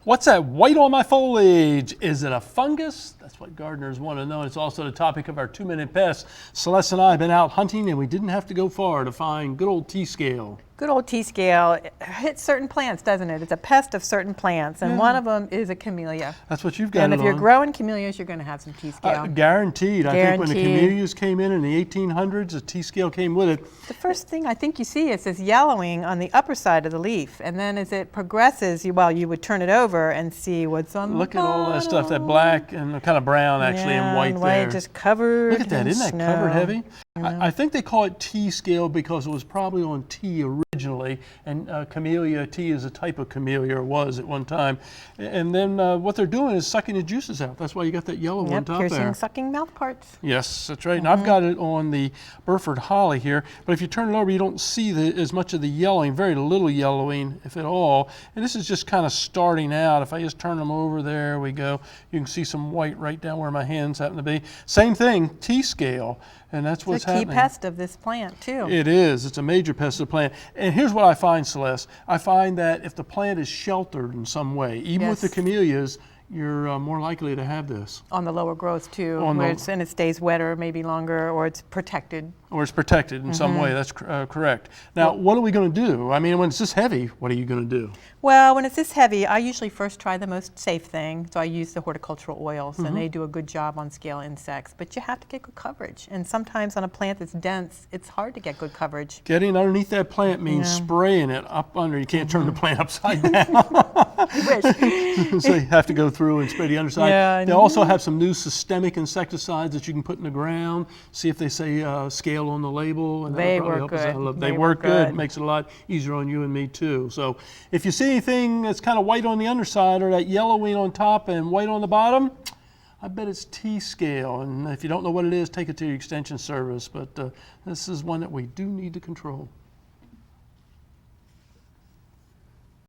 What's that white on my foliage? Is it a fungus? That's what gardeners want to know. It's also the topic of our 2-minute pest. Celeste and I have been out hunting and we didn't have to go far to find good old T-scale. Good old T-scale hits certain plants, doesn't it? It's a pest of certain plants, and one of them is a camellia. That's what you've got. And if you're growing camellias, you're going to have some T-scale. Guaranteed. I think when the camellias came in the 1800s, the T-scale came with it. The first thing I think you see is this yellowing on the upper side of the leaf, and then as it progresses, you would turn it over and see what's on the Look at all that stuff, that black and kind of brown actually, and white and there. white just covered. Look at that, isn't that covered heavy? I think they call it T-scale because it was probably on T originally, and camellia, T is a type of camellia, or was at one time. And then what they're doing is sucking the juices out. That's why you got that yellow on top piercing, there. sucking mouth parts. Yes, that's right. And I've got it on the Burford holly here, but if you turn it over, you don't see as much of the yellowing, very little yellowing, if at all. And this is just kind of starting out. If I just turn them over, there we go. You can see some white right down where my hands happen to be. Same thing, T-scale. And that's what's happening. It's a key pest of this plant, too. It is. It's a major pest of the plant. And here's what I find, Celeste. I find that if the plant is sheltered in some way, even with the camellias, you're more likely to have this. On the lower growth, too, and it stays wetter, maybe longer, or it's protected. Or it's protected in some way. That's correct. Now, what are we going to do? I mean, when it's this heavy, what are you going to do? Well, when it's this heavy, I usually first try the most safe thing. So I use the horticultural oils, and they do a good job on scale insects. But you have to get good coverage. And sometimes on a plant that's dense, it's hard to get good coverage. Getting underneath that plant means spraying it up under. You can't turn the plant upside down. I wish. So you have to go through and spray the underside. Yeah, they also have some new systemic insecticides that you can put in the ground. See if they say scale on the label. And they work good. They work good. Makes it a lot easier on you and me too. So if you see anything that's kind of white on the underside or that yellowing on top and white on the bottom, I bet it's T-scale. And if you don't know what it is, take it to your extension service. But this is one that we do need to control.